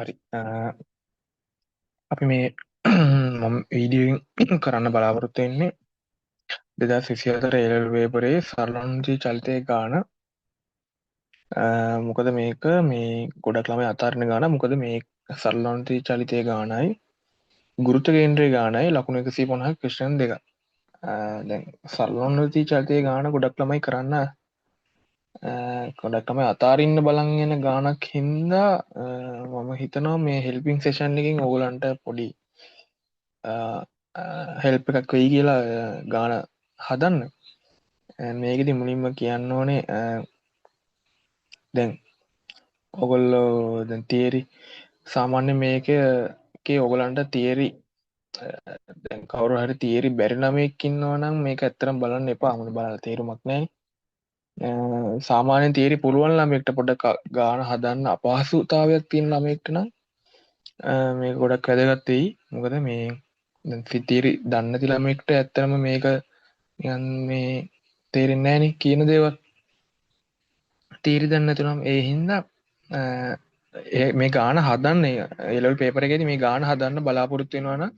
හරි අපි මේ මම වීඩියෝෙන් කරන්න බලාපොරොත්තු වෙන්නේ 2024 එල් වේපරේ සරලන්ජී චලිතය ගාන මොකද මේක මේ ගොඩක් ළමයි අතාරින ගාන මොකද මේ සරලන්ජී චලිතය ගානයි ගුරුත්ව කේන්ද්‍රයේ ගානයි ලකුණු 150 ක්‍රිස්ටියන් දෙක දැන් සරලන්ජී චලිතය ගාන ගොඩක් ළමයි කරන්න ගොඩක් තමයි අතාරින්න බලන් යන ගානක් හින්දා මම හිතනවා මේ හෙල්පින් සෙෂන් එකකින් ඕගලන්ට පොඩි හෙල්ප එකක් වෙයි කියලා ගාන හදන්න මේකෙදි මුලින්ම කියන්න ඕනේ දැන් ඔගොල්ලෝ දැන් තියරි සාමාන්‍ය මේකේ ඔගලන්ට තියරි දැන් කවුරු හරි තියරි බැරි ළමයෙක් ඉන්නවා නම් මේක ඇත්තටම බලන්න එපා මොන බලලා තේරුමක් නැහැ සාමාන්‍යයෙන් තියරි පුළුවන් ළමයෙක්ට පොඩ්ඩක් ගාන හදන්න අපහසුතාවයක් තියෙන ළමයෙක්ට නම් මේක ගොඩක් වැදගත් වෙයි මොකද මේ දැන් තියරි දන්නේ නැති ළමයෙක්ට ඇත්තටම මේක නිකන් මේ තේරෙන්නේ නැහනේ කියන දේවල් තීරි දන්නේ නැතුනම් ඒ හින්දා මේ ගාන හදන්න එලෙවල් පේපර් එකේදී මේ ගාන හදන්න බලාපොරොත්තු වෙනවා නම්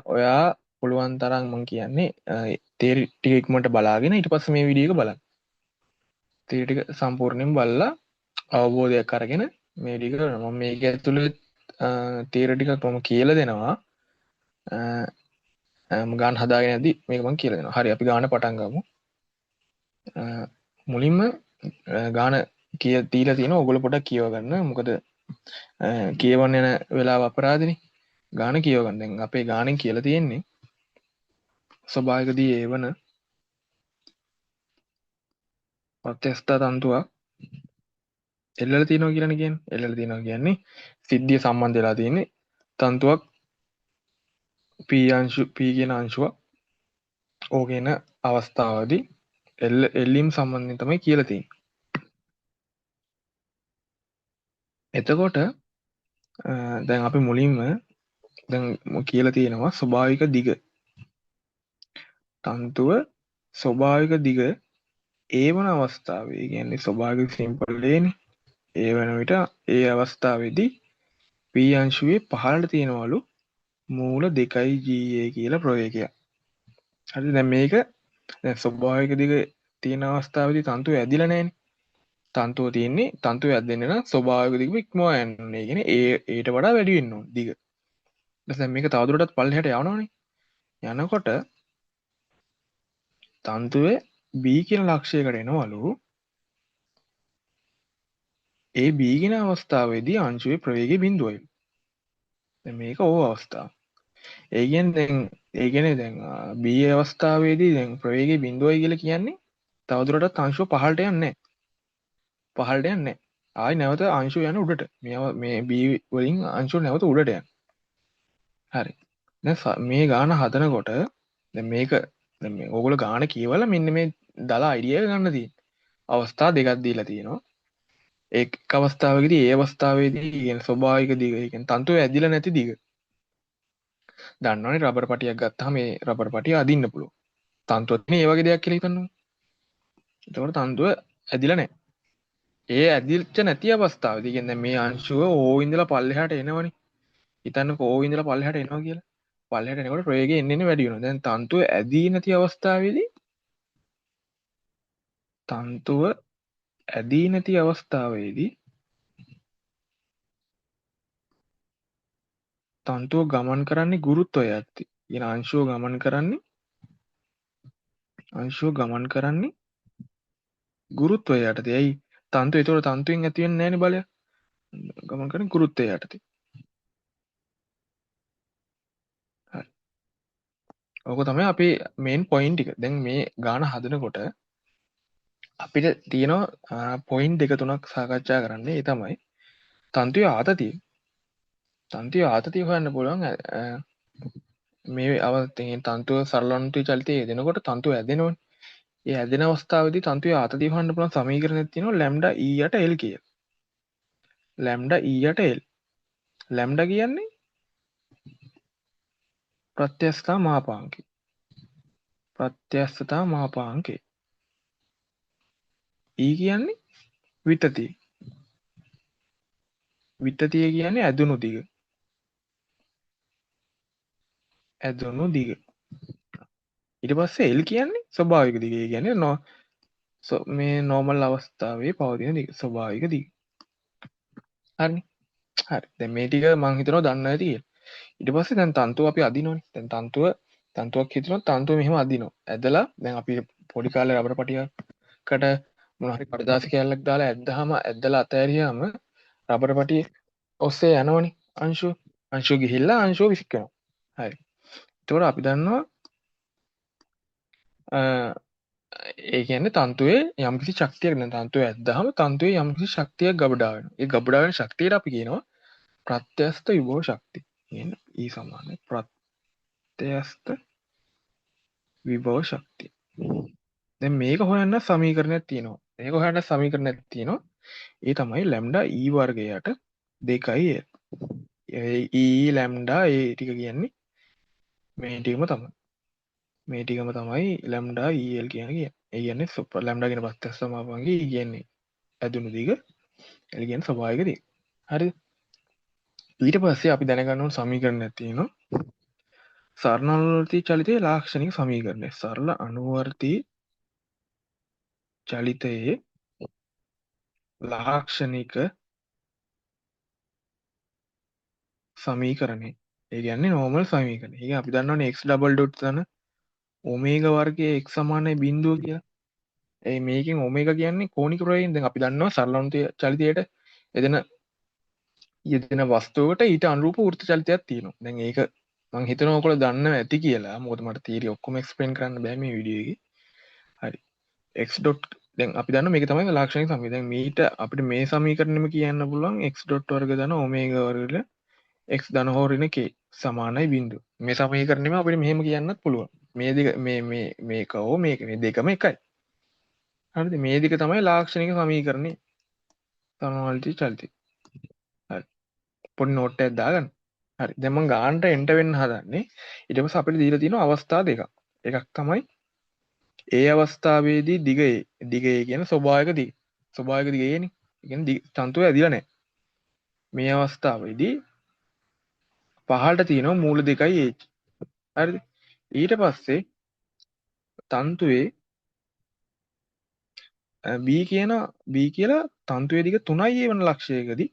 ඔයා පුළුවන් තරම් මම කියන්නේ තීරි ටික ඉක්මනට බලාගෙන ඊට පස්සේ මේ වීඩියෝ එක බලන්න. තීරි ටික සම්පූර්ණයෙන් බලලා අවබෝධයක් අරගෙන මේ ටික මම මේක ඇතුළේ තීරි ටිකක් මම කියලා දෙනවා. ගාන හදාගෙන යද්දි මේක මම කියලා දෙනවා. හරි අපි ගාන පටන් ගමු. මුලින්ම ගාන දීලා තියෙනවා ඔයගොල්ලෝ පොඩ්ඩක් කියව ගන්න. මොකද කියවන්න යන වෙලාව අපරාධනේ. ගාන කියව ගන්න. දැන් අපේ ගානෙන් කියලා තියෙන්නේ ස්වභාවිකදී ඒවන ප්‍රත්‍යස්ථ තන්තුවක් එල්ලලා තියෙනවා කියලානේ කියන්නේ. එල්ලලා තියෙනවා කියන්නේ සිද්ධිය සම්බන්ධ වෙලා තියෙන්නේ තන්තුවක් p කියන අංශුවක් ඕකේන අවස්ථාවේදී එල්ලීම් සම්බන්ධයෙන් තමයි කියලා තියෙන්නේ. එතකොට දැන් අපි මුලින්ම දැන් කියලා තියෙනවා ස්වභාවික දිග තන්තුව ස්වභාවික දිග ඒ වන අවස්ථාවේ කියන්නේ ස්වභාවික සිම්පල් ලේනේ ඒ වන විට ඒ අවස්ථාවේදී p අංශුවේ පහළට තියෙනවලු මූල 2 GA කියලා ප්‍රවේගයක්. හරි දැන් මේක දැන් ස්වභාවික දිග තියෙන අවස්ථාවේදී තන්තුව ඇදිලා නැහැනේ. තන්තුව තියෙන්නේ තන්තුව ඇදෙන්න නම් ස්වභාවික දිග ඉක්මවා යන්න ඕනේ. ඒ කියන්නේ ඊට වඩා වැඩි වෙන්න ඕනේ දිග. දැන් මේක තවදුරටත් පල්ලෙහාට යනවනේ. යනකොට තන්තුවේ B කියන ලක්ෂයකට එනවලු ඒ B කියන අවස්ථාවේදී අංශුවේ ප්‍රවේගය බිඳුවයි. දැන් මේක ඕ අවස්ථාව. ඒ කියන්නේ දැන් B අවස්ථාවේදී දැන් ප්‍රවේගය බිඳුවයි කියලා කියන්නේ තවදුරටත් අංශුව පහළට යන්නේ නැහැ. පහළට යන්නේ නැහැ. ආයි නැවත අංශුව යන උඩට. මේ B වලින් අංශුව නැවත උඩට යන. හරි. දැන් මේ ගාන හදනකොට දැන් මේක දැන් මේ ඕගොල්ලෝ ගාන කියවලා මෙන්න මේ දාලා අයිඩියා එක ගන්න තියෙන්නේ. අවස්ථා දෙකක් දීලා තියෙනවා. එක් අවස්ථාවකදී ඒ අවස්ථාවේදී කියන්නේ ස්වභාවික දිග ඒ කියන්නේ තන්තුව ඇදිලා නැති දිග. දන්නවනේ රබර් පටියක් ගත්තාම මේ රබර් පටිය අදින්න පුළුවන්. තන්තුවත් මේ වගේ දෙයක් කියලා හිතන්නකෝ. එතකොට තන්තුව ඇදිලා නැහැ. ඒ ඇදිච්ච නැති අවස්ථාවේදී කියන්නේ මේ අංශුව O ඉඳලා පල්ලෙහාට එනවනේ. හිතන්නකෝ O ඉඳලා පල්ලෙහාට එනවා කියලා. පල්ලෙහාට එනකොට ප්‍රවේගය එන්න වැඩි වෙනවා. දැන් තන්තුව ඇදී නැති අවස්ථාවේදී තන්තුව ඇදී නැති අවස්ථාවේදී තන්තුව ගමන් කරන්නේ ගුරුත්වය යටතේ. කියන අංශුව ගමන් කරන්නේ ගුරුත්වය යටතේ. ඇයි? තන්තුව ඒතකොට තන්තුවෙන් ඇති වෙන්නේ නැහැනේ බලය. ගමන් කරන්නේ ගුරුත්වය යටතේ. හරි. ඕක තමයි අපේ මේන් පොයින්ට් එක. දැන් මේ ගාන හදනකොට අපිට තියෙනවා පොයින්ට් දෙක තුනක් සාකච්ඡා කරන්න. ඒ තමයි තන්තුවේ ආතතිය. තන්තුවේ ආතතිය හොයන්න පුළුවන් මේ අවස්ථයෙන් තන්තුව සරලන්තුවේ චලිතය යෙදෙනකොට තන්තුව ඇදෙනවනේ. ඒ ඇදෙන අවස්ථාවේදී තන්තුවේ ආතතිය හොයන්න පුළුවන් සමීකරණයක් තියෙනවා ලැම්ඩා E යට L කියලා. ලැම්ඩා E යට L. ලැම්ඩා කියන්නේ ප්‍රත්‍යස්ථතා මාපාංකය. ප්‍රත්‍යස්ථතා මාපාංකය. E කියන්නේ විතතිය. විත්තතිය කියන්නේ ඇදුණු දිග. ඇදුණු දිග. ඊට පස්සේ එල් කියන්නේ ස්වභාවික දිග. ඒ කියන්නේ මේ නෝමල් අවස්ථාවේ පවතින දිග ස්වභාවික දිග. හරිනේ. හරි. දැන් මේ ටික මම හිතනවා දන්න ඇති කියලා. ඊට පස්සේ දැන් තන්තුව අපි අදිනවනේ. දැන් තන්තුවක් හිතනවා තන්තුව මෙහෙම අදිනවා. ඇදලා දැන් අපි පොඩි කාලේ රබර් පටියකට මොනවා හරි කඩදාසි කෑල්ලක් දාලා ඇද්දාම ඇද්දලා අතෑරියාම රබර් පටියේ ඔස්සේ යනවනේ අංශුව. අංශුව ගිහිල්ලා අංශුව විසිකනවා. හරි. එතකොට අපි දන්නවා ඒ කියන්නේ තන්තුවේ යම්කිසි ශක්තියක් දැන් තන්තුවේ ඇද්දාම තන්තුවේ යම්කිසි ශක්තියක් ගබඩා වෙනවා. ඒ ගබඩා වෙන ශක්තියට අපි කියනවා ප්‍රත්‍යස්ත විභව ශක්තිය. කියන්නේ E සමානයි ප්‍රත්‍යස්ත විභව ශක්තිය. දැන් මේක හොයන්න සමීකරණයක් තියෙනවා. මේක හොයන්න සමීකරණයක් තියෙනවා. ඒ තමයි ලැම්ඩා E වර්ගයට 2 ඒ E ලැම්ඩා ඒ ටික කියන්නේ මේ ටිකම තමයි. මේ ටිකම තමයි ලැම්ඩා EL කියන්නේ. ඒ කියන්නේ සුපර් ලැම්ඩා කියන ප්‍රත්‍යස්ත සමාපංගේ E කියන්නේ ඇදුණු දිග. L කියන්නේ ස්වභාවික දිග. හරිද? ඊට පස්සේ අපි දැනගන්න ඕන සමීකරණයක් තියෙනවා. සරල අනුවර්තී චලිතයේ ලාක්ෂණික සමීකරණය. සරල අනුවර්තී චලිතයේ ලාක්ෂණික සමීකරණය. ඒ කියන්නේ නෝමල් සමීකරණය. ඒක අපි දන්නවනේ x ඩබල් ඩොට් තන ඔමේගා වර්ගයේ x සමානයි 0 කියලා. ඒ මේකෙන් ඔමේගා කියන්නේ කෝණික ප්‍රවේගයෙන්. දැන් අපි දන්නවා සරල අනුවර්තී චලිතයට යෙදෙන වස්තුවකට ඊට අනුරූප වෘත්ත චලිතයක් තියෙනවා. දැන් ඒක මම හිතනවා ඔයගොල්ලෝ දන්නව ඇති කියලා. මොකද මට තීරිය ඔක්කොම එක්ස්ප්ලেইন කරන්න බෑ මේ වීඩියෝ එකේ. හරි. x ඩොට් දැන් අපි දන්නවා මේක තමයි ලාක්ෂණික සමීකරණය. දැන් මීට අපිට මේ සමීකරණෙම කියන්න පුළුවන් x ඩොට් වර්ග ධන ඔමේගා වර්ග x ධන හෝ ඍණ k සමානයි 0. මේ සමීකරණෙම අපිට මෙහෙම කියන්නත් පුළුවන්. මේ දෙක මේක හෝ මේක මේ දෙකම එකයි. හරිද? මේ දෙක තමයි ලාක්ෂණික සමීකරණේ. සමමාලිත චලිතය. හරි. පොඩි නෝට් එකක් දාගන්න. හරි. දැන් මම ගානට එන්ට වෙන්න හදන්නේ. ඊට පස්සේ අපිට දීලා තියෙනවා අවස්ථා දෙකක්. එකක් තමයි ඒ අවස්ථාවේදී දිග කියන ස්වභාවික දිග. ස්වභාවික දිග ඒනේ. ඒ කියන්නේ තන්තුව ඇදිලා නැහැ. මේ අවස්ථාවේදී පහළට තියෙනවා මූල 2 h. හරිද? ඊට පස්සේ තන්තුවේ B කියලා තන්තුවේ දිග 3 වන ලක්ෂයකදී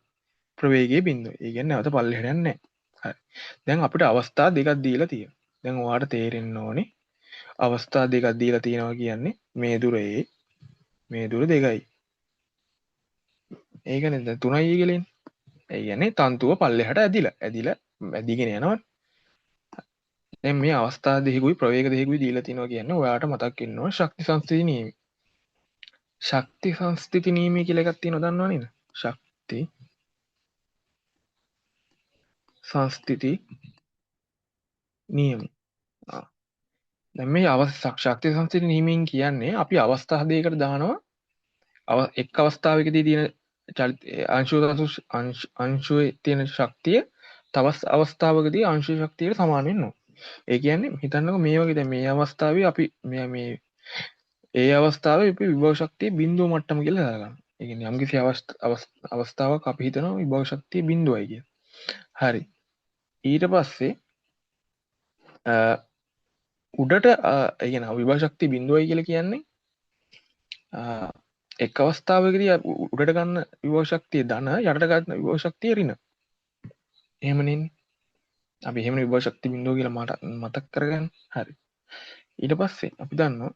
ප්‍රවේගයේ බිඳුව. ඒ කියන්නේ නැවත පල්ලෙහාට යන්නේ නැහැ. හරි. දැන් අපිට අවස්ථා දෙකක් දීලා තියෙනවා. දැන් ඔයාලට තේරෙන්න ඕනේ අවස්ථා දෙකක් දීලා තියෙනවා කියන්නේ මේ දුර A මේ දුර 2යි. ඒකනේ දැන් 3යි කියලා එන්නේ. ඒ කියන්නේ තන්තුව පල්ලෙහාට ඇදිගෙන යනවා. දැන් මේ අවස්ථා දෙකකුයි ප්‍රවේග දෙකකුයි දීලා තියෙනවා කියන්නේ ඔයාලට මතක් වෙන්න ඕන ශක්ති සංස්ථිති නියමය. ශක්ති සංස්ථිති නියමය කියලා එකක් තියෙනවා දන්නව නේද? ශක්ති සංස්ථිති නියමය. දැන් මේ ශක්ති සංස්ථිති නියමයෙන් කියන්නේ අපි අවස්ථා දෙකකට දානවා එක් අවස්ථාවකදී තියෙන අංශුවේ තියෙන ශක්තිය තව අවස්ථාවකදී අංශු ශක්තියට සමාන වෙනවා. ඒ කියන්නේ හිතන්නකෝ මේ වගේ දැන් මේ අවස්ථාවේ අපි මේ ඒ අවස්ථාවේ අපි විභව ශක්තිය බිඳුව මට්ටම කියලා දාගන්නවා. ඒ කියන්නේ යම්කිසි අවස්ථාවක් අපි හිතනවා විභව ශක්තිය බිඳුවයි කියලා. හරි. ඊට පස්සේ උඩට ඒ කියන්නේ විභව ශක්තිය බිඳුවයි කියලා කියන්නේ එක් අවස්ථාවකදී උඩට ගන්න විභව ශක්තිය ධන යටට ගන්න විභව ශක්තිය ඍණ. එහෙමනේ. අපි එහෙම විභව ශක්තිය බිඳුව කියලා මතක් කරගන්න. හරි. ඊට පස්සේ අපි දන්නවා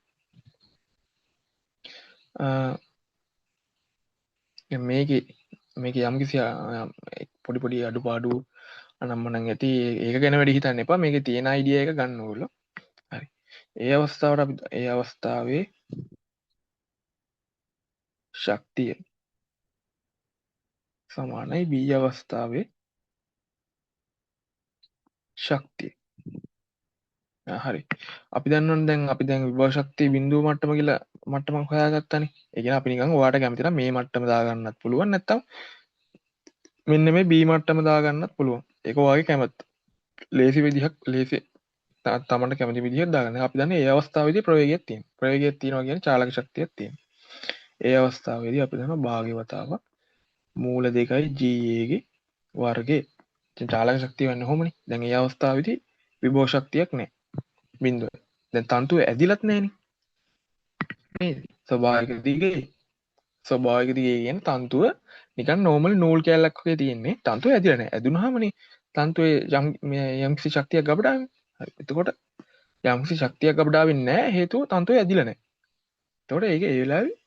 මේක යම්කිසි පොඩි අඩුපාඩු අනම්මනම් ඇති ඒක ගැන වැඩි හිතන්න එපා. මේකේ තියෙන අයිඩියා එක ගන්න ඕගොල්ලෝ. හරි. ඒ අවස්ථාවට අපි ඒ අවස්ථාවේ ශක්තිය සමානයි B අවස්ථාවේ ශක්තිය. හරි. අපි දන්නවනේ දැන් අපි දැන් විභව ශක්තිය බිඳුව මට්ටම කියලා මට්ටමක් හොයාගත්තානේ. ඒ කියන්නේ අපි නිකන් ඔයාලට කැමති නම් මේ මට්ටම දාගන්නත් පුළුවන් නැත්නම් මෙන්න මේ B මට්ටම දාගන්නත් පුළුවන්. ඒක ඔයාගේ කැමැත්ත. ලේසි තමන්ට කැමති විදිහට දාගන්න. අපි දන්නේ ඒ අවස්ථාවේදී ප්‍රවේගයක් තියෙනවා. ප්‍රවේගයක් තියෙනවා කියන්නේ චාලක ශක්තියක් තියෙනවා. ඒ අවස්ථාවේදී අපි දන්නවා භාග්‍ය වතාවක් මූල 2යි GA ගේ වර්ගේ චාලක ශක්තිය වෙන්න හොමනි. දැන් ඒ අවස්ථාවේදී විභව ශක්තියක් නැහැ. බිඳුව. දැන් තන්තුව ඇදිලත් නැහෙනි. නේද? ස්වභාවික දිගේ ස්වභාවික දිගේ කියන තන්තුව නිකන් නෝමල් නූල් කෑල්ලක් වගේ තියෙන්නේ. තන්තුව ඇදිලා නැහැ. ඇදුනහමනේ තන්තුවේ යම්කිසි ශක්තියක් ගබඩාවේ. හරි. එතකොට යම්කිසි ශක්තියක් ගබඩා වෙන්නේ නැහැ හේතුව තන්තුවේ ඇදිලා නැහැ. එතකොට ඒක ඒ වෙලාවේ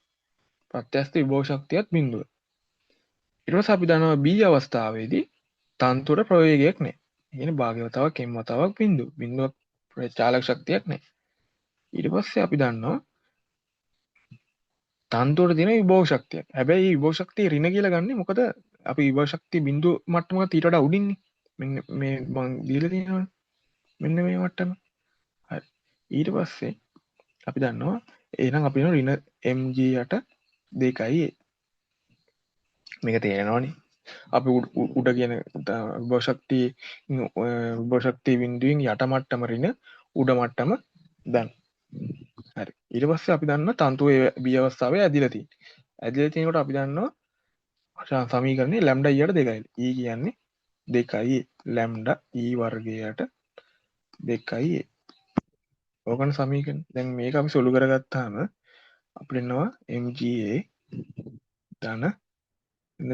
ප්‍රත්‍යස්ත විභව ශක්තියත් බිඳුව. ඊට පස්සේ අපි දන්නවා B අවස්ථාවේදී තන්තුවට ප්‍රවේගයක් නැහැ. කියන්නේ භාග්‍යවතාවක් m වතාවක් බිඳුව. බිඳුවක් චාලක ශක්තියක් නැහැ. ඊට පස්සේ අපි දන්නවා තන්තුවට තියෙන විභව ශක්තියක්. හැබැයි මේ විභව ශක්තිය ඍණ කියලා ගන්නෙ මොකද අපි විභව ශක්තිය බිඳුව මට්ටමක ඊට වඩා උඩින්නේ. මෙන්න මේ මං දීලා තියෙනවනේ. මෙන්න මේ මට්ටම. හරි. ඊට පස්සේ අපි දන්නවා එහෙනම් අපි වෙන ඍණ mg යට 2යි මේක තේරෙනවනේ. අපි උඩ කියන විභව ශක්තිය බිඳුවෙන් යට මට්ටම ඍණ උඩ මට්ටම දැන්. හරි. ඊට පස්සේ අපි දන්නවා තන්තුවේ B අවස්ථාවේ ඇදිලා තියෙන්නේ. ඇදිලා තියෙනකොට අපි දන්නවා සමීකරණේ ලැම්ඩා ඊට 2යි. E කියන්නේ 2යි ලැම්ඩා E වර්ගයට 2යි. ඕකන සමීකරණ. දැන් මේක අපි සොලු කරගත්තාම අපිට එනවා MGA ධන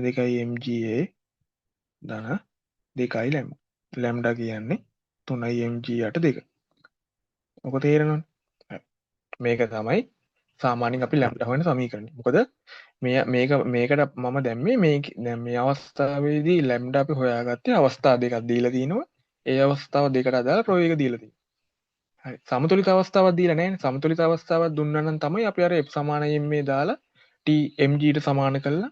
2යි MGA ධන 2යි ලැම්ඩා. ලැම්ඩා කියන්නේ 3යි MG යට 2. ඔක තේරෙනවනේ. මේක තමයි සාමාන්‍යයෙන් අපි ලැම්ඩා හොයන සමීකරණය. මොකද මේකට මම දැම්මේ දැන් මේ අවස්ථාවේදී ලැම්ඩා අපි හොයාගත්තේ අවස්ථා දෙකක් දීලා තිනවා. ඒ අවස්ථාව දෙකට අදාළ ප්‍රවේග දීලා තියෙනවා. හරි. සමතුලිත අවස්ථාවක් දීලා නැහැ නේ. සමතුලිත අවස්ථාවක් දුන්නා නම් තමයි අපි අර f සමානයෙන් මේ දාලා t mg ට සමාන කරලා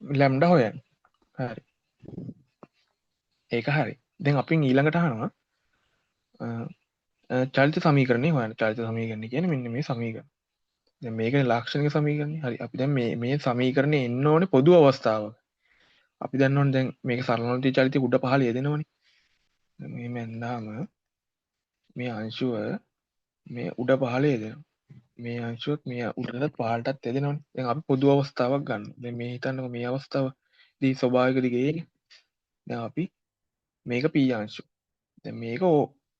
ලැම්ඩා හොයන්නේ. හරි. ඒක හරි. දැන් අපි ඊළඟට අහනවා චලිත සමීකරණය හොයන්න. චලිත සමීකරණය කියන්නේ මෙන්න මේ සමීකරණ. දැන් මේකනේ ලාක්ෂණික සමීකරණය. හරි. අපි දැන් මේ සමීකරණේ එන්න ඕනේ පොදු අවස්ථාවක. අපි දන්නවනේ දැන් මේක සරලවන්ති චලිතය උඩ පහළ යෙදෙනවනේ. දැන් මේ මැන්දාම මේ අංශුව මේ උඩ පහළ යෙදෙනවා. මේ අංශුවත් මේ උඩටත් පහළටත් යෙදෙනවනේ. දැන් අපි පොදු අවස්ථාවක් ගන්න. දැන් මේ හිතන්නකො මේ අවස්ථාවදී ස්වභාවික දිගේ දැන් අපි මේක p අංශුව. දැන් මේක o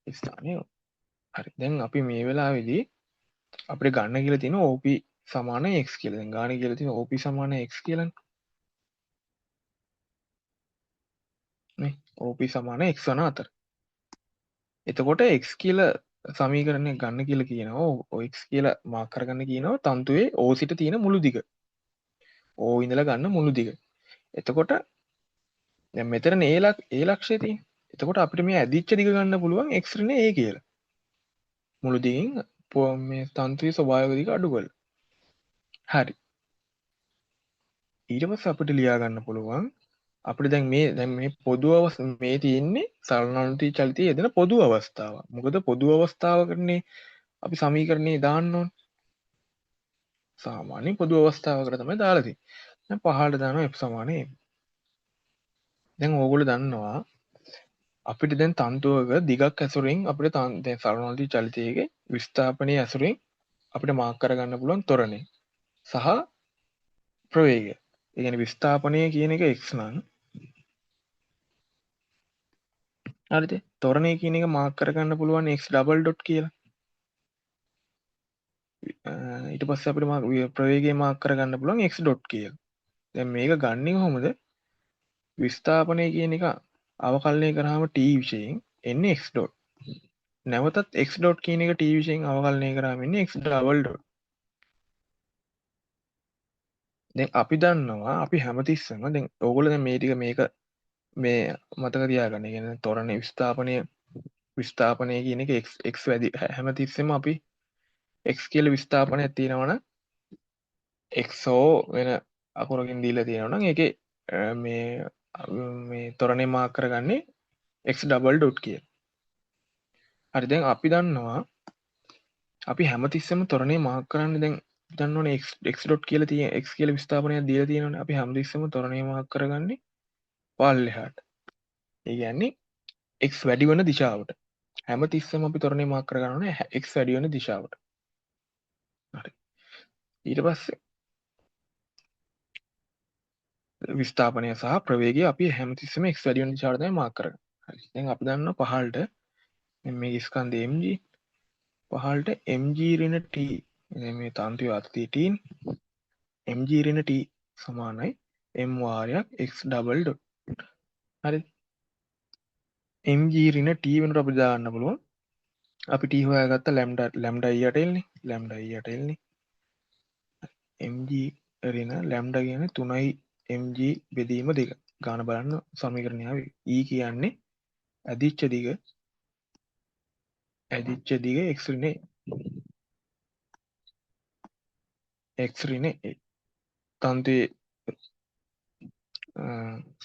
ස්ථානයේ. හරි. දැන් අපි මේ වෙලාවේදී අපිට ගන්න කියලා තියෙන OP සමාන x කියලා. දැන් ගන්න කියලා තියෙන OP සමාන x කියලානේ. නේ? OP සමාන x වන අතර. එතකොට x කියලා සමීකරණය ගන්න කියලා කියනවා. x කියලා මාක් කරගන්න කියනවා තන්තුවේ o සිට තියෙන මුළු දිග. o ඉඳලා ගන්න මුළු දිග. එතකොට දැන් මෙතන ඒ ලක්ෂය තියෙන්නේ. එතකොට අපිට මේ ඇදිච්ච දිග ගන්න පුළුවන් x ඍණ a කියලා. මුළු දිගින් මේ තන්තුවේ ස්වභාවික දිග අඩු කරලා. හරි. ඊට පස්සේ අපිට ලියා ගන්න පුළුවන් අපිට දැන් මේ පොදු මේ තියෙන්නේ සරණානුති චලිතයේ යෙදෙන පොදු අවස්ථාව. මොකද පොදු අවස්ථාවකනේ අපි සමීකරණේ දාන්න ඕනේ. සාමාන්‍ය පොදු අවස්ථාවකට තමයි දාලා තියෙන්නේ. දැන් පහළට දානවා f සමාන m. දැන් ඕගොල්ලෝ දන්නවා අපිට දැන් තන්තුවක දිගක් ඇසුරින් අපිට දැන් සරණානුති චලිතයේ විස්ථාපනයේ ඇසුරින් අපිට මාක් කරගන්න පුළුවන් ත්වරණය සහ ප්‍රවේගය. ඒ කියන්නේ විස්ථාපනය කියන එක x නම් හරිද? ත්වරණය කියන එක මාක් කරගන්න පුළුවන් x ඩබල් ඩොට් කියලා. ඊට පස්සේ අපිට ප්‍රවේගය මාක් කරගන්න පුළුවන් x ඩොට් කියලා. දැන් මේක ගන්නෙ කොහොමද? විස්ථාපනය කියන එක අවකලනය කරාම t විශයෙන් එන්නේ x ඩොට්. නැවතත් x ඩොට් කියන එක t විශයෙන් අවකලනය කරාම එන්නේ x ඩබල් ඩොට්. දැන් අපි දන්නවා අපි හැමතිස්සෙම දැන් ඕගොල්ලෝ දැන් මේ ටික මේක මේ මතක තියාගන්න. ඒ කියන්නේ ත්වරණ විස්ථාපනය කියන එක x වැඩි හැමතිස්සෙම අපි x කියලා විස්ථාපනයක් තියෙනවනම් xෝ වෙන අකුරකින් දීලා තියෙනවනම් ඒකේ මේ ත්වරණය මාක් කරගන්නේ x ඩබල් ඩොට් කියලා. හරි. දැන් අපි දන්නවා අපි හැමතිස්සෙම ත්වරණය මාක් කරන්නේ දැන් දන්නවනේ x ඩොට් කියලා තියෙන x කියලා විස්ථාපනයක් දීලා තියෙනවනේ. අපි හැමතිස්සෙම ත්වරණය මාක් කරගන්නේ පල්ලෙහාට. ඒ කියන්නේ x වැඩි වෙන දිශාවට. හැමතිස්සෙම අපි ත්වරණය මාක් කරගන්න x වැඩි වෙන දිශාවට. හරි. ඊට පස්සේ විස්ථාපනය සහ ප්‍රවේගය අපි හැමතිස්සම x වැඩි වෙන දිශාවට තමයි මාක් කරන්නේ. හරි. දැන් අපි දන්නවා පහළට මේ ස්කන්ධ mg පහළට mg ඍණ t මේ තන්තුවේ අතතිය t mg ඍණ t සමානයි m වාරයක් x ඩබල් ඩොට්. හරි. mg ඍණ t වෙනකොට අපි දාන්න පුළුවන් අපි t හොයාගත්ත ලැම්ඩා e යට එල්නේ ලැම්ඩා e යට එල්නේ mg ඍණ ලැම්ඩා කියන්නේ 3යි mg බෙදීම 2 ගාන බලන්න සමීකරණය ආවේ e කියන්නේ ඇදිච්ච දිග x ඍණ x ඍණ තන්තුවේ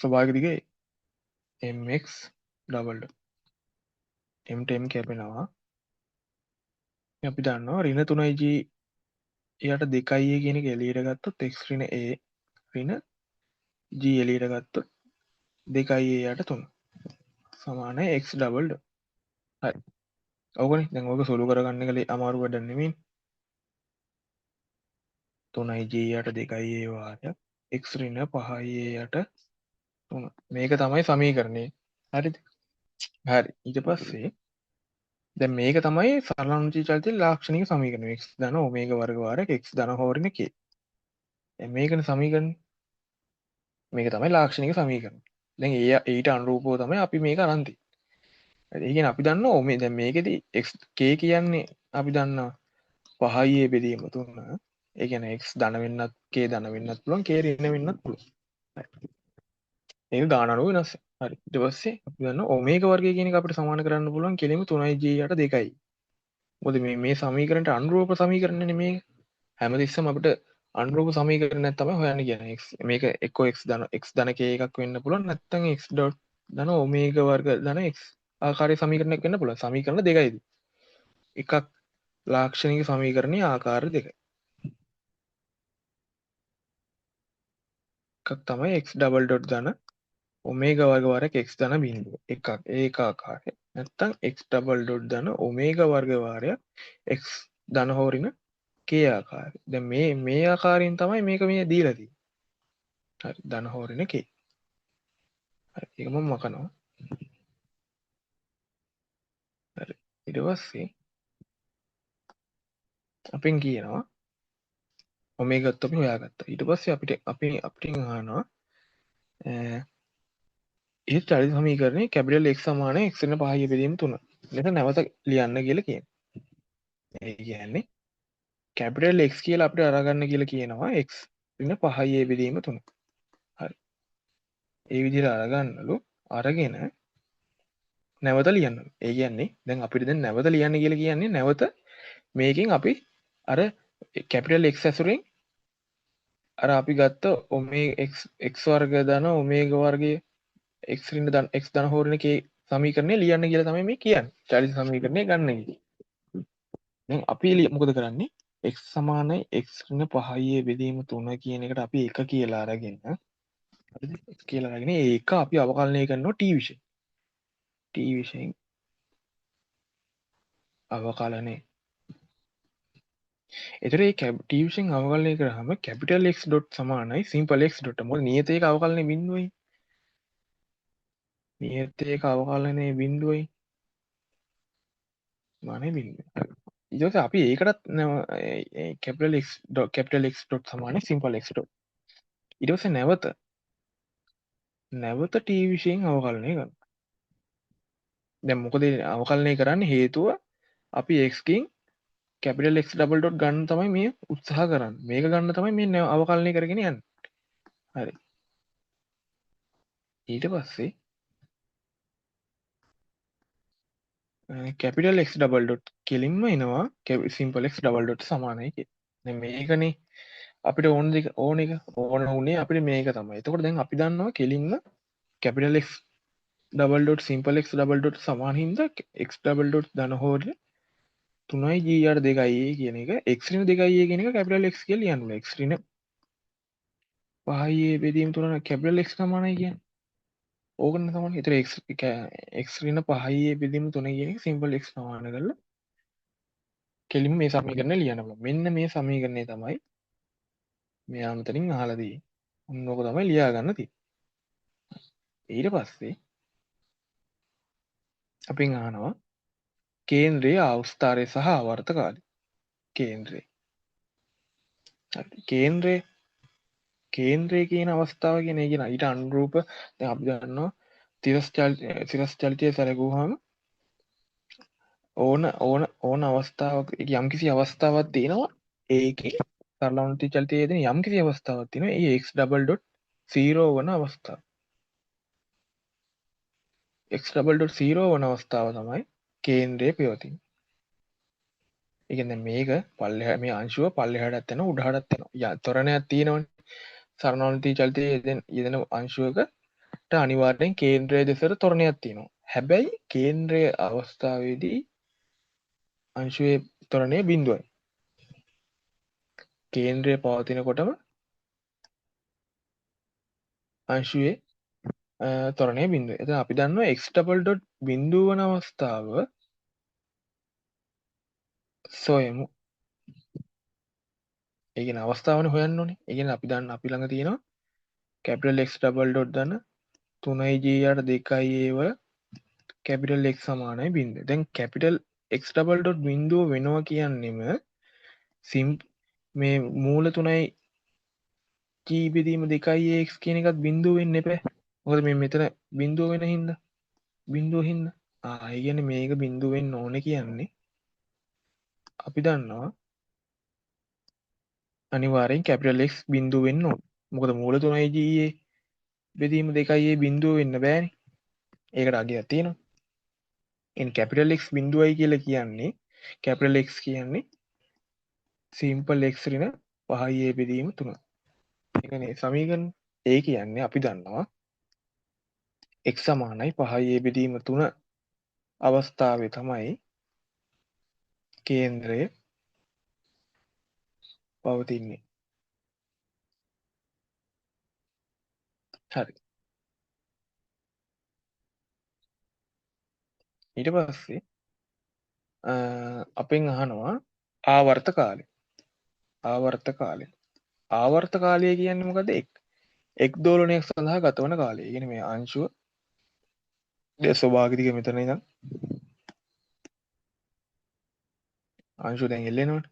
ස්වභාවික දිග mx ඩබල් m ට m කැපෙනවා අපි දන්නවා ඍණ 3යි g යට 2i කියන එක එළියට ගත්තොත් x ඍණ a ඍණ g එළියට ගත්තොත් 2i යට 3 සමානයි x ඩබල් ඩොට්. හරි. ඕකනේ දැන් ඕක සොලු කරගන්න එක අමාරු වැඩක් නෙමෙයි. 3ig යට 2a වාරයක් x ඍණ 5a යට 3 මේක තමයි සමීකරණය. හරිද? හරි. ඊට පස්සේ දැන් මේක තමයි සරල අනුචි චලිතයේ ලාක්ෂණික සමීකරණය. x ධන ඔමේගා වර්ග වාරයක් x ධන හෝරණ k. දැන් මේකනේ සමීකරණය. මේක තමයි ලාක්ෂණික සමීකරණය. දැන් ඊට අනුරූපව තමයි අපි මේක අරන් තියෙන්නේ. හරි. ඒ කියන්නේ අපි දන්නවා ඔමේ දැන් මේකෙදි x k කියන්නේ අපි දන්නවා 5a බෙදීම 3. ඒ කියන්නේ x ධන වෙන්නත් k ධන වෙන්නත් පුළුවන් k ඍණ වෙන්නත් පුළුවන්. හරි. ඒක ගාන අනුව වෙනස්. හරි. ඊට පස්සේ අපි දන්නවා ඔමේගා වර්ගය කියන එක අපිට සමාන කරන්න පුළුවන් කෙලින්ම 3ig යට 2යි. මොකද මේ සමීකරණයට අනුරූප සමීකරණනේ මේක. හැමතිස්සම අපිට අනුරූප සමීකරණයක් තමයි හොයන්න කියන්නේ. මේක එක්ක x ධන k එකක් වෙන්න පුළුවන් නැත්නම් x ඩොට් ධන ඔමේගා වර්ග ධන x ආකාරයේ සමීකරණයක් වෙන්න පුළුවන්. සමීකරණ දෙකයිද. එකක් ලාක්ෂණික සමීකරණයේ ආකාර දෙකයි. එකක් තමයි x ඩබල් ඩොට් ධන ඔමේගා වර්ග වාරයක් x ධන බිඳුව. එකක් ඒක ආකාරය. නැත්නම් x ඩබල් ඩොට් ධන ඔමේගා වර්ග වාරයක් x ධන හෝරින k ආකාරය. දැන් මේ ආකාරයෙන් තමයි මේක මේ දීලා තියෙන්නේ. හරි. ධන හෝරින k. හරි. ඒක මම මකනවා. හරි. ඊට පස්සේ අපෙන් කියනවා ඔමේගාත් අපි හොයාගත්තා. ඊට පස්සේ අපිට අහනවා ඒ චලිත සමීකරණය කැපිටල් x සමාන x ඍණ 5 බෙදීම 3 ලෙස නැවත ලියන්න කියලා කියනවා. ඒ කියන්නේ කැපිටල් x කියලා අපිට අරගන්න කියලා කියනවා x ඍණ 5 බෙදීම 3. හරි. ඒ විදිහට අරගන්නලු අරගෙන නැවත ලියන්නලු. ඒ කියන්නේ දැන් අපිට දැන් නැවත ලියන්න කියලා කියන්නේ නැවත මේකෙන් අපි අර කැපිටල් x ඇසුරෙන් අර අපි ගත්ත x වර්ග ධන ඔමේගා වර්ගය x ඍණ ධන x ධන හෝරණ k සමීකරණය ලියන්න කියලා තමයි මේ කියන්නේ. චලිත සමීකරණය ගන්න කියලා. දැන් අපි මොකද කරන්නේ? x සමානයි x ඍණ 5 බෙදීම 3 කියන එකට අපි 1 කියලා අරගෙන හරිද? කියලා අරගෙන ඒක අපි අවකලනය කරනවා t විශයෙන්. t විශයෙන් අවකලනය. එතකොට මේ t විශයෙන් අවකලනය කරාම capital X dot සමානයි simple x dot. මොකද නියත ඒක අවකලනය බිඳුවයි. නියත ඒක අවකලනය බිඳුවයි. මානේ බිඳුවයි. ඊට පස්සේ අපි ඒකටත් capital X dot සමානයි simple x dot. ඊට පස්සේ නැවත t විශයෙන් අවකලනය කරනවා. දැන් මොකද අවකලනය කරන්න හේතුව අපි x කින් කැපිටල් x ඩබල් ඩොට් ගන්න තමයි මේ උත්සාහ කරන්නේ. මේක ගන්න තමයි මේ අවකලනය කරගෙන යන්නේ. හරි. ඊට පස්සේ කැපිටල් x ඩබල් ඩොට් කෙලින්ම එනවා සිම්පල් x ඩබල් ඩොට් සමානයි කියලා. දැන් මේකනේ අපිට ඕන උනේ අපිට මේක තමයි. එතකොට දැන් අපි දන්නවා කෙලින්ම capital x double dot simple x double dot සමාන හින්දා x ඩබල් ඩොට් ධන හෝඩ 3යි g යට 2i කියන එක x ඍණ 2i කියන එක කැපිටල් x කියලා ලියන්න ඕනේ. x ඍණ 5i බෙදීම 3 කැපිටල් x සමානයි කියන්නේ. ඕකනේ තමයි. ඒතර x ඍණ 5i බෙදීම 3 කියන එක සිම්පල් x සමාන කරලා කෙලින්ම මේ සමීකරණය ලියන්න පුළුවන්. මෙන්න මේ සමීකරණය තමයි මෙයා මෙතනින් අහලා තියෙන්නේ. ඔන්නෝක තමයි ලියා ගන්න තියෙන්නේ. ඊට පස්සේ අපි අහනවා කේන්ද්‍රයේ අවස්ථාරය සහ ආවර්ත කාලය. කේන්ද්‍රය. කේන්ද්‍රය කියන අවස්ථාව කියන එක කියන ඊට අනුරූප දැන් අපි දන්නවා තිරස් චලිතය සැලකුවාම ඕන අවස්ථාවක යම්කිසි අවස්ථාවක් තියෙනවා ඒකේ සරලවන්ති චලිතයේ යෙදෙන යම්කිසි අවස්ථාවක් තියෙනවා ඒ x ඩබල් ඩොට් 0 වන අවස්ථාව. x ඩබල් ඩොට් 0 වන අවස්ථාව තමයි කේන්ද්‍රයේ පවතින්නේ. ඒ කියන්නේ මේක පල්ලෙහා මේ අංශුව පල්ලෙහාටත් යනවා උඩහටත් යනවා. ත්වරණයක් තියෙනවනේ. සරලවන්ති චලිතයේ යෙදෙන අංශුවකට අනිවාර්යෙන් කේන්ද්‍රය දෙසට ත්වරණයක් තියෙනවා. හැබැයි කේන්ද්‍රයේ අවස්ථාවේදී අංශුවේ ත්වරණය බිඳුවයි. කේන්ද්‍රය පවතිනකොටම අංශුවේ ත්වරණය බිඳුවයි. එතන අපි දන්නවා x ඩබල් ඩොට් බිඳුව වන අවස්ථාව සොයමු. ඒ කියන්නේ අවස්ථාවනේ හොයන්න ඕනේ. ඒ කියන්නේ අපි දන්න අපි ළඟ තියෙනවා කැපිටල් x ඩබල් ඩොට් දන්න 3g යට 2i a වල කැපිටල් x සමානයි බිඳුව. දැන් කැපිටල් x ඩබල් ඩොට් බිඳුව වෙනවා කියන්නේම මේ මූල 3යි g බෙදීම 2i ax කියන එකත් බිඳුව වෙන්න එපා. මොකද මේ මෙතන බිඳුව වෙන හින්දා බිඳුව හින්දා ඒ කියන්නේ මේක බිඳුව වෙන්න ඕනේ කියන්නේ අපි දන්නවා අනිවාර්යෙන් කැපිටල් x බිඳුව වෙන්න ඕනේ. මොකද මූල 3යි g බෙදීම 2i a බිඳුව වෙන්න බෑනේ. ඒකට අගයක් තියෙනවා. එන් කැපිටල් x බිඳුවයි කියලා කියන්නේ කැපිටල් x කියන්නේ සිම්පල් x ඍණ 5i a බෙදීම 3. ඒ කියන්නේ සමීකරණ ඒ කියන්නේ අපි දන්නවා x සමානයි 5i a බෙදීම 3 අවස්ථාවේ තමයි කේන්ද්‍රය පවතින්නේ. හරි. ඊට පස්සේ අපෙන් අහනවා ආවර්ත කාලය. ආවර්ත කාලය. ආවර්ත කාලය කියන්නේ මොකද? එක් දෝලනයක් සඳහා ගතවන කාලය. ඒ කියන්නේ මේ අංශුව ස්වභාවික දිග මෙතන ඉඳන් අංශුව දැන් එල්ලෙනවනේ.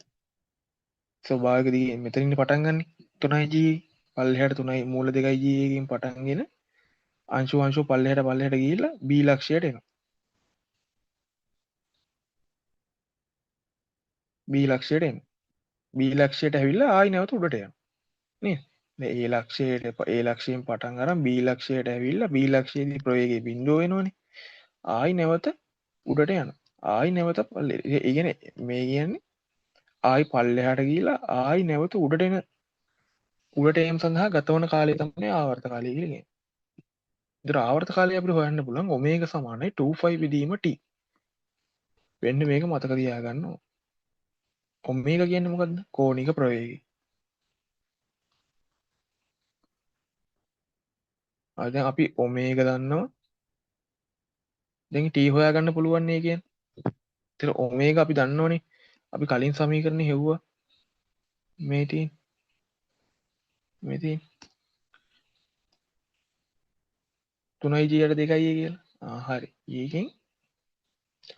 ස්වභාවික දිග මෙතනින් පටන් ගන්න 3g පල්ලෙහාට 3යි මූල 2යි g එකකින් පටන්ගෙන අංශුව පල්ලෙහාට ගිහිල්ලා b ලක්ෂයට එනවා. b ලක්ෂයට එනවා. b ලක්ෂයට ඇවිල්ලා ආයි නැවත උඩට යනවා. නේද? දැන් a ලක්ෂයෙන් පටන් අරන් b ලක්ෂයට ඇවිල්ලා b ලක්ෂයේදී ප්‍රවේගය බිඳුව වෙනවනේ. ආයි නැවත උඩට යනවා. ආයි නැවත ඒ කියන්නේ මේ කියන්නේ ආයි පල්ලෙහාට ගිහිල්ලා ආයි නැවත උඩට එීම සඳහා ගතවන කාලය තමයි ආවර්ත කාලය කියලා කියන්නේ. ඒතර ආවර්ත කාලය අපිට හොයන්න පුළුවන් ඔමේගා සමානයි 2π විදීම t. වෙන්න මේක මතක තියාගන්න ඕන. ඔමේගා කියන්නේ මොකද්ද? කෝණික ප්‍රවේගය. දැන් අපි ඔමේගා දන්නවා. දැන් t හොයාගන්න පුළුවන් නේ කියන්නේ. ඒතර ඔමේගා අපි දන්නවනේ. අපි කලින් සමීකරණේ හෙව්වා. මේ තියෙන 3යි g යට 2යි a කියලා. හරි. ඊගෙන්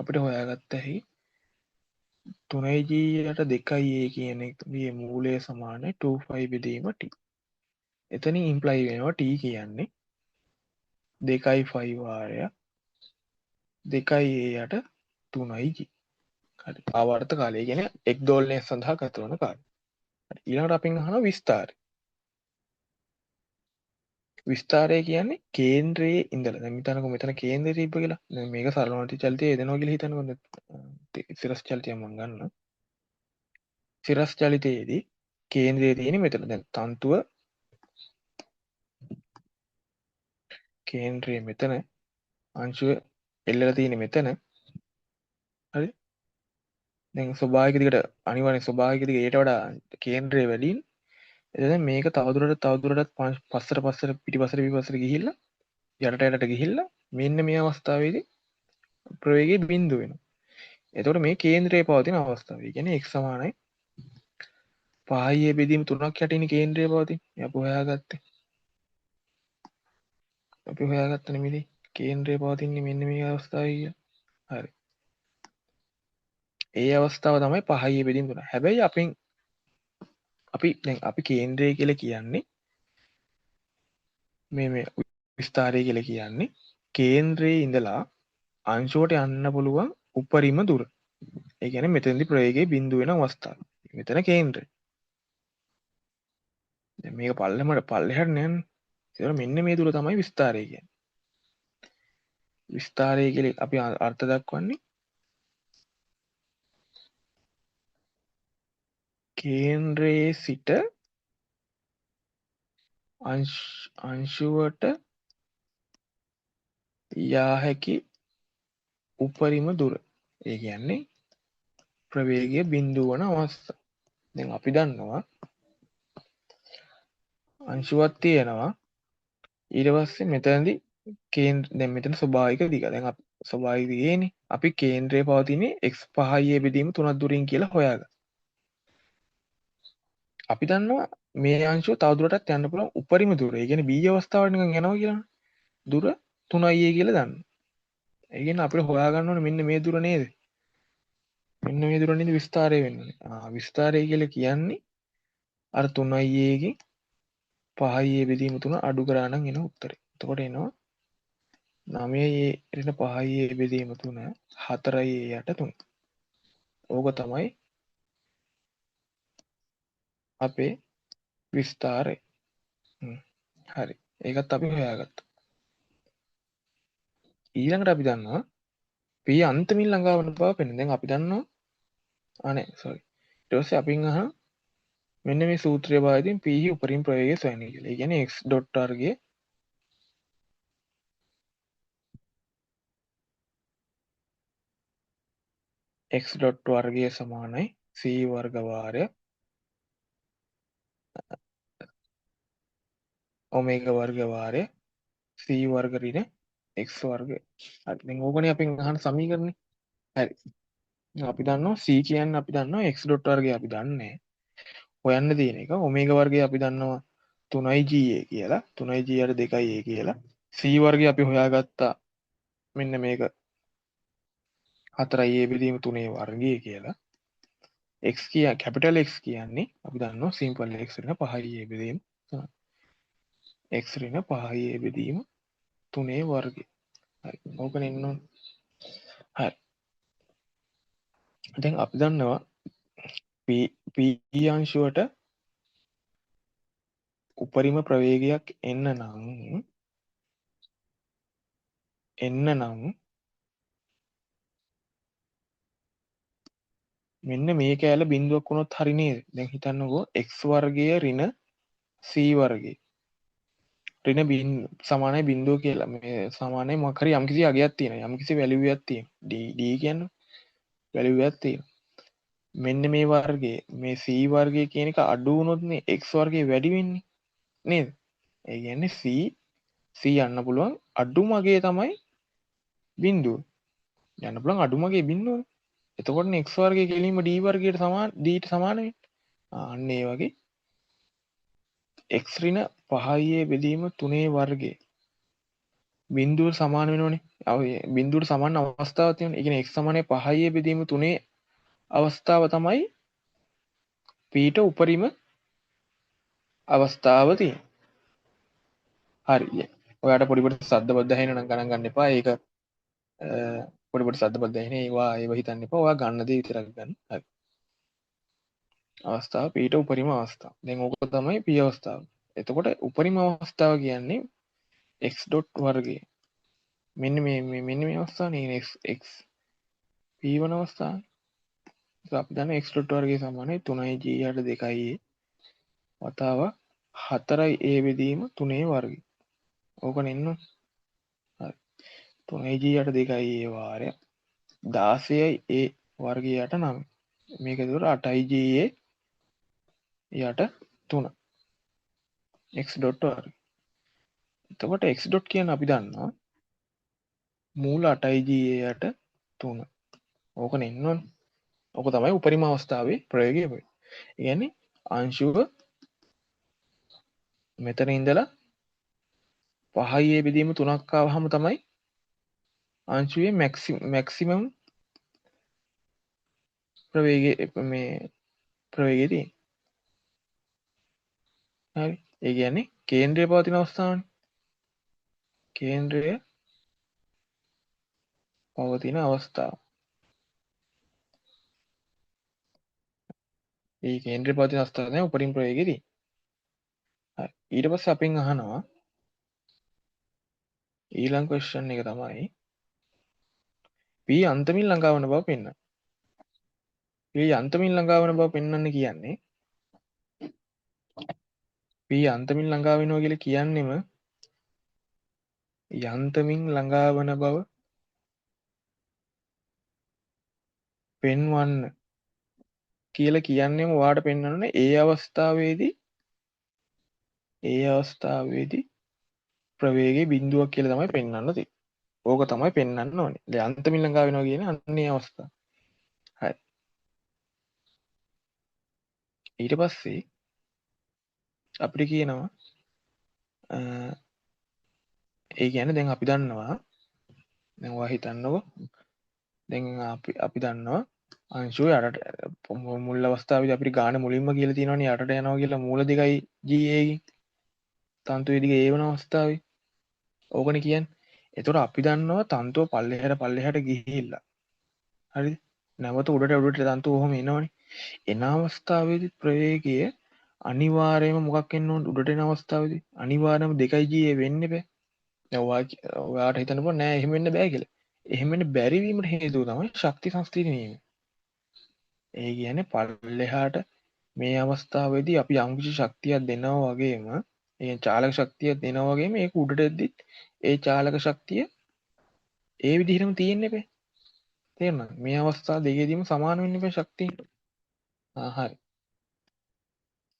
අපිට හොයාගත්ත හැකි 3යි g යට 2යි a කියන එකේ මූලය සමානයි 2π බෙදීම t. එතනින් ඉම්ප්ලයි වෙනවා t කියන්නේ 2යි5 වාරයක් 2යි a යට 3යි g. හරි. ආවර්ත කාලය කියන්නේ එක් දෝලනයක් සඳහා ගතවන කාලය. හරි. ඊළඟට අපෙන් අහනවා විස්තාරය. විස්තාරය කියන්නේ කේන්ද්‍රයේ ඉඳලා දැන් හිතන්නකෝ මෙතන කේන්ද්‍රය තිබ්බ කියලා. දැන් මේක සරලවන්ති චලිතය එදෙනවා කියලා හිතන්නකෝ. සිරස් චලිතය මම ගන්නවා. සිරස් චලිතයේදී කේන්ද්‍රයේ තියෙන්නේ මෙතන. දැන් තන්තුව කේන්ද්‍රය මෙතන අංශුව එල්ලලා තියෙන්නේ මෙතන. හරි. දැන් ස්වභාවික දිගට අනිවාර්යෙන් ස්වභාවික දිග ඊට වඩා කේන්ද්‍රය වැඩි. එතන මේක තවදුරටත් පස්සට පිටිපස්සට ගිහිල්ලා යටට ගිහිල්ලා මෙන්න මේ අවස්ථාවේදී ප්‍රවේගය බිඳුව වෙනවා. එතකොට මේ කේන්ද්‍රයේ පවතින අවස්ථාව. ඒ කියන්නේ x සමානයි 5a බෙදීම 3ක් යටින් කේන්ද්‍රය පවතින. අපි හොයාගත්තේ. අපි හොයාගත්ත නෙමෙයි කේන්ද්‍රය පවතින්නේ මෙන්න මේ අවස්ථාවේ කියලා. හරි. ඒ අවස්ථාව තමයි 5 බෙදීම 3. හැබැයි අපි දැන් අපි කේන්ද්‍රය කියලා කියන්නේ මේ විස්තරය කියලා කියන්නේ කේන්ද්‍රයේ ඉඳලා අංශුවට යන්න පුළුවන් උපරිම දුර. ඒ කියන්නේ මෙතනදී ප්‍රවේගයේ බිඳුව වෙන අවස්ථාව. මෙතන කේන්ද්‍රය. දැන් මේක පල්ලෙහාට නෑනේ. ඒක මෙන්න මේ දුර තමයි විස්තරය කියන්නේ. විස්තරය කියලා අපි අර්ථ දක්වන්නේ කේන්ද්‍රයේ සිට අංශුවට යා හැකි උපරිම දුර. ඒ කියන්නේ ප්‍රවේගය බිඳුව වන අවස්ථාව. දැන් අපි දන්නවා අංශුවක් තියෙනවා ඊට පස්සේ මෙතනදී දැන් මෙතන ස්වභාවික දිග. දැන් අපි ස්වභාවික දිගේනේ අපි කේන්ද්‍රයේ පවතින්නේ x5 බෙදීම 3ක් දුරින් කියලා හොයාගන්න. අපි දන්නවා මේ අංශුව තවදුරටත් යන්න පුළුවන් උපරිම දුර. ඒ කියන්නේ b අවස්ථාවට නිකන් යනවා කියලා. දුර 3යි කියලා දන්නවා. ඒ කියන්නේ අපිට හොයාගන්න ඕනේ මෙන්න මේ දුර නේද? මෙන්න මේ දුර නේද විස්තරය වෙන්නේ. විස්තරය කියලා කියන්නේ අර 3i ගෙන් 5i බෙදීම 3 අඩු කරා නම් එන උත්තරේ. එතකොට එනවා 9i එන 5i බෙදීම 3 4i යට 3. ඕක තමයි අපේ විස්තරය. හරි. ඒකත් අපි හොයාගත්තා. ඊළඟට අපි දන්නවා p අන්තමින් ළඟා වන බව පෙනෙන. දැන් අපි දන්නවා අනේ සෝරි. ඊට පස්සේ අපින් අහන මෙන්න මේ සූත්‍රය පාවිච්චි p උපරිම ප්‍රවේගය සොයන්න කියලා. ඒ කියන්නේ x.r ගේ x වර්ගය සමානයි c වර්ග වාරය ඔමේගා වර්ග වාරය c වර්ග ඍණ x වර්ග. හරි. දැන් ඕකනේ අපෙන් අහන සමීකරණේ. හරි. අපි දන්නවා c කියන්නේ අපි දන්නවා x වර්ගය අපි දන්නේ. හොයන්න තියෙන එක ඔමේගා වර්ගය අපි දන්නවා 3ga කියලා. 3ga යට 2a කියලා. c වර්ගය අපි හොයාගත්තා මෙන්න මේක 4a බෙදීම 3 වර්ගය කියලා. x කැපිටල් x කියන්නේ අපි දන්නවා සිම්පල් x ඍණ 5a බෙදීම x ඍණ 5a බෙදීම 3 වර්ගය. හරි. ඕකනේ එන්න ඕනේ. හරි. දැන් අපි දන්නවා p අංශුවට උපරිම ප්‍රවේගයක් එන්න නම් මෙන්න මේ කෑල්ල බිඳුවක් වුණොත් හරි නේද? දැන් හිතන්නකෝ x වර්ගය ඍණ c වර්ගය ඍණ සමානයි බිඳුව කියලා. මේ සමානයි මොකක් හරි යම්කිසි අගයක් තියෙනවා. යම්කිසි වැලියු එකක් තියෙනවා. d කියන්නේ වැලියු එකක් තියෙනවා. මෙන්න මේ වර්ගයේ මේ c වර්ගය කියන එක අඩු වුණොත්නේ x වර්ගය වැඩි වෙන්නේ නේද? ඒ කියන්නේ c යන්න පුළුවන් අඩුම අගය තමයි බිඳුව. යන්න පුළුවන් අඩුම අගය බිඳුවනේ. එතකොටනේ x වර්ගය කෙලින්ම d වර්ගයට d ට සමාන වෙන්නේ. අන්න ඒ වගේ x ඍණ 5a බෙදීම 3 වර්ගය බිඳුවට සමාන වෙනවනේ. බිඳුවට සමාන අවස්ථාවක් තියෙනවා. ඒ කියන්නේ x සමානයි 5a බෙදීම 3 අවස්ථාව තමයි p ට උපරිම අවස්ථාව තියෙන්නේ. හරි. ඔයාට පොඩි සද්ද බද්ද ඇහෙන නම් ගණන් ගන්න එපා. ඒක පොඩි සද්ද බද්ද ඇහෙන ඒවා හිතන්න එපා. ඔයා ගන්න දේ විතරක් ගන්න. හරි. අවස්ථාව p ට උපරිම අවස්ථාව. දැන් ඕක තමයි p අවස්ථාව. එතකොට උපරිම අවස්ථාව කියන්නේ x වර්ගය. මෙන්න මේ අවස්ථාව නේ x p වන අවස්ථාව. අපි දන්න x වර්ගය සමානයි 3g යට 2a වතාව 4a බෙදීම 3 වර්ගය. ඕකනේ එන්න. හරි. 3g යට 2a වාරය 16a වර්ගයට 9. මේක එතකොට 8ga යට 3 x වර්ගය. එතකොට x කියන අපි දන්නවා මූල 8ga යට 3. ඕකනේ එන්න ඕනේ. ඕක තමයි උපරිම අවස්ථාවේ ප්‍රයෝගය වෙන්නේ. ඒ කියන්නේ අංශුව මෙතන ඉඳලා 5යි ඒ බෙදීම 3ක් ආවහම තමයි අංශුවේ මැක්සිමම් ප්‍රවේගය මේ ප්‍රවේගය තියෙන්නේ. හරි. ඒ කියන්නේ කේන්ද්‍රය පවතින අවස්ථාවනේ. කේන්ද්‍රය පවතින අවස්ථාව. ඒ කේන්ද්‍රය පවතින අවස්ථාව තමයි උපරිම ප්‍රවේගය තියෙන්නේ. හරි. ඊට පස්සේ අපෙන් අහනවා ඊළඟ ක්වෙස්චන් එක තමයි P අන්තමින් ළඟා වන බව පෙන්වන්න. P අන්තමින් ළඟා වන බව පෙන්වන්න කියන්නේ P අන්තමින් ළඟා වෙනවා කියලා කියන්නෙම යන්තමින් ළඟා වන බව පෙන්වන්න කියලා කියන්නෙම ඔයාට පෙන්වන්නේ ඒ අවස්ථාවේදී ප්‍රවේගයේ බිඳුවක් කියලා තමයි පෙන්වන්න තියෙන්නේ. ඕක තමයි පෙන්වන්න ඕනේ. දැන් අන්තමින් ළඟා වෙනවා කියන්නේ අන්නේ අවස්ථාව. හරි. ඊට පස්සේ අපිට කියනවා ඒ කියන්නේ දැන් අපි දන්නවා දැන් ඔයා හිතන්නකෝ දැන් අපි දන්නවා අංශුව යටට මුල් අවස්ථාවේදී අපිට ගාන මුලින්ම කියලා තියෙනවනේ යටට යනවා කියලා මූල දෙකයි GA එකකින් තන්තුවේ දිගේ ඒ වන අවස්ථාවේ ඕකනේ කියන්නේ. ඒතකොට අපි දන්නවා තන්තුව පල්ලෙහාට ගිහිල්ලා හරිද? නැවත උඩට තන්තුව ඔහොම එනවනේ. එන අවස්ථාවේදී ප්‍රවේගය අනිවාර්යයෙන්ම මොකක් වෙන්න ඕනද උඩට එන අවස්ථාවේදී අනිවාර්යයෙන්ම 2GA වෙන්න බෑ. දැන් ඔයාට හිතන්න පුළුවන් නෑ එහෙම වෙන්න බෑ කියලා. එහෙම වෙන්න බැරි වීමට හේතුව තමයි ශක්ති සංස්ථිති නියමය. ඒ කියන්නේ පල්ලෙහාට මේ අවස්ථාවේදී අපි යම්කිසි ශක්තියක් දෙනවා වගේම ඒ චාලක ශක්තියක් දෙනවා වගේම ඒක උඩට එද්දිත් ඒ චාලක ශක්තිය ඒ විදිහටම තියෙන්න එපේ. තේරුණාද? මේ අවස්ථා දෙකේදීම සමාන වෙන්න එපේ ශක්තිය. හරි.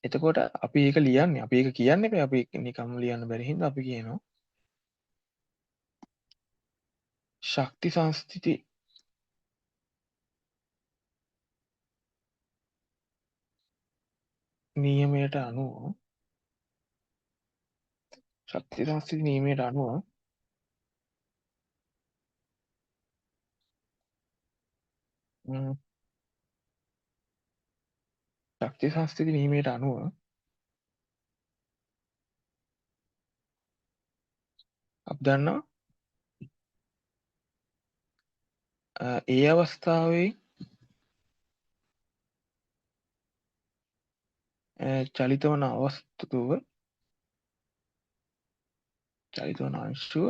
එතකොට අපි ඒක ලියන්නේ අපි ඒක කියන්න එපේ අපි නිකම්ම ලියන්න බැරි හින්දා අපි කියනවා ශක්ති සංස්ථිති නියමයට අනුව ශක්ති සංස්ථිති නියමයට අනුව ම්, ශක්ති සංස්ථිති නියමයට අනුව අපි දන්නවා ඒ අවස්ථාවේ චලිත වන අවස්තුව චලිත වන අංශුව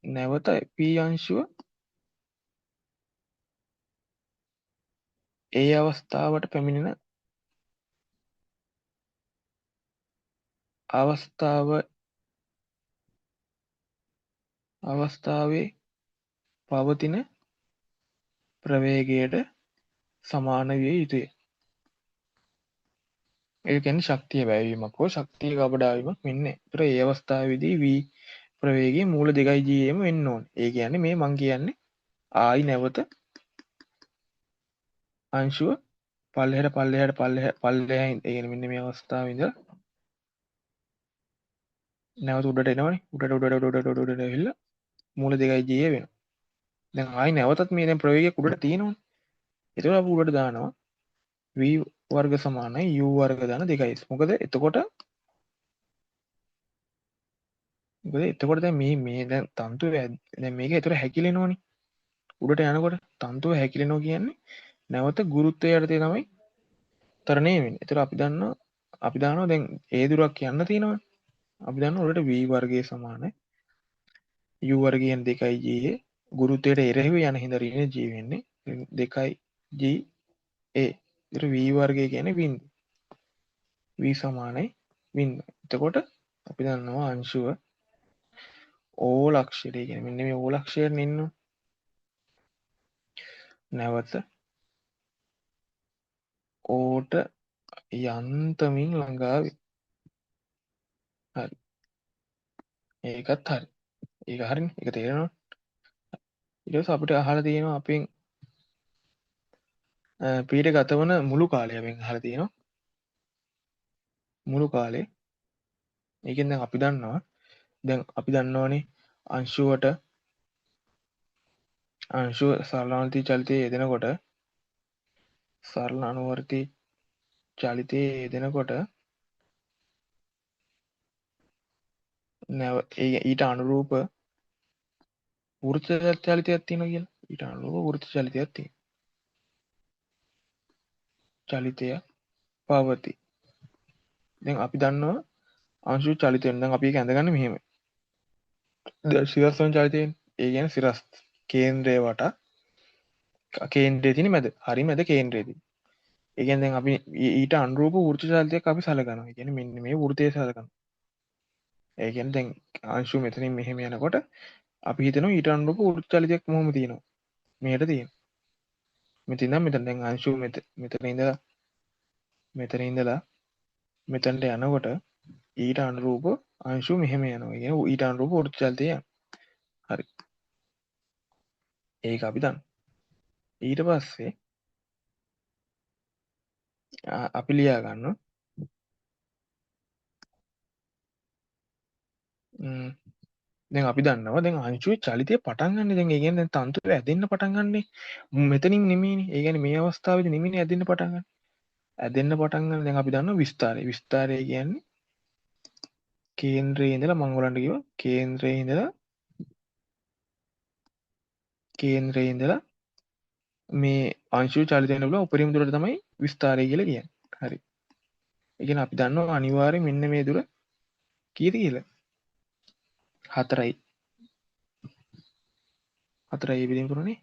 නැවත P අංශුව ඒ අවස්ථාවට පැමිණෙන අවස්ථාවේ පවතින ප්‍රවේගයට සමාන විය යුතුය. ඒ කියන්නේ ශක්තිය වැයවීමක් හෝ ශක්තිය ගබඩා වීමක් වෙන්නේ. ඒතර ඒ අවස්ථාවේදී v ප්‍රවේගයේ මූල 2GM වෙන්න ඕනේ. ඒ කියන්නේ මේ මං කියන්නේ ආයි නැවත අංශුව පල්ලෙහා ඒ කියන්නේ මෙන්න මේ අවස්ථාවේ ඉඳලා නැවත උඩට එනවනේ. උඩට ඇවිල්ලා මූල 2GA වෙනවා. දැන් ආයි නැවතත් මේ දැන් ප්‍රවේගයක් උඩට තියෙනවනේ. ඒතකොට අපි උඩට දානවා v වර්ග සමානයි u වර්ග දාන 2s. මොකද එතකොට දැන් මේ දැන් තන්තුව දැන් මේක ඒතර හැකිලෙනවනේ. උඩට යනකොට තන්තුව හැකිලෙනවා කියන්නේ නැවත ගුරුත්වය යටතේ තමයි තරණය වෙන්නේ. ඒතර අපි දානවා දැන් ඒ දුරක් යන්න තියෙනවනේ. අපි දන්නවා උඩට v වර්ගය සමානයි u වර්ගයෙන් 2GA ගුරුත්වයට එරෙහිව යන හින්දා ඍණ g වෙන්නේ 2GA. ඒතර v වර්ගය කියන්නේ බිඳුව. v සමානයි බිඳුව. එතකොට අපි දන්නවා අංශුව O ලක්ෂයට කියන්නේ මෙන්න මේ O ලක්ෂයට ඉන්නවා. නැවත ඕට යන්තමින් ළඟා වෙයි. හරි. ඒකත් හරි. ඒක හරිනේ. ඒක තේරෙනවා. ඊට පස්සේ අපිට අහලා තියෙනවා අපෙන් පීඩ ගතවන මුළු කාලය අපෙන් අහලා තියෙනවා. මුළු කාලේ. ඒකෙන් දැන් අපි දන්නවා දැන් අපි දන්නවනේ අංශුවට අංශුව සරලාන්ති චලිතයේ යෙදෙනකොට සරල අනුවර්ති චලිතයේ යෙදෙනකොට නැව ඊට අනුරූප වෘත්ත චලිතයක් තියෙනවා කියලා. ඊට අනුරූප වෘත්ත චලිතයක් තියෙනවා. චලිතය පවති. දැන් අපි දන්නවා අංශු චලිතයෙන් දැන් අපි ඒක ඇඳගන්නේ මෙහෙම. දැන් සිරස්වන් චලිතයෙන් ඒ කියන්නේ සිරස් කේන්ද්‍රය වටා කේන්ද්‍රයේ තියෙන මැද. හරි මැද කේන්ද්‍රයේ තියෙන. ඒ කියන්නේ දැන් අපි ඊට අනුරූප වෘත්ත චලිතයක් අපි සලකනවා. ඒ කියන්නේ මෙන්න මේ වෘත්තය සලකනවා. ඒ කියන්නේ දැන් අංශු මෙතනින් මෙහෙම යනකොට අපි හිතනවා ඊට අනුරූප වෘත්ත චලිතයක් මොහොම තියෙනවා. මෙහෙට තියෙනවා. මෙතන ඉඳන් මෙතන දැන් අංශු මෙතන ඉඳලා මෙතනට යනකොට ඊට අනුරූප අංශු මෙහෙම යනවා. ඒ කියන්නේ ඊට අනුරූප වෘත්ත චලිතය යනවා. හරි. ඒක අපි දන්නවා. ඊට පස්සේ අපි ලියා ගන්නවා දැන් අපි දන්නවා දැන් අංශුවේ චලිතය පටන් ගන්න දැන් ඒ කියන්නේ දැන් තන්තුව ඇදෙන්න පටන් ගන්නනේ මෙතනින් නෙමෙයිනේ ඒ කියන්නේ මේ අවස්ථාවේදී නෙමෙයිනේ ඇදෙන්න පටන් ගන්න. ඇදෙන්න පටන් ගන්න දැන් අපි දන්නවා විස්තරය. විස්තරය කියන්නේ කේන්ද්‍රයේ ඉඳලා මම ඔයගලන්ට කිව්වා කේන්ද්‍රයේ ඉඳලා මේ අංශුව චලිත වෙන බල උපරිම දුරට තමයි විස්තරය කියලා කියන්නේ. හරි. ඒ කියන්නේ අපි දන්නවා අනිවාර්යයෙන් මෙන්න මේ දුර කීයද කියලා? 4යි. 4යි බෙදීම කරන්නේ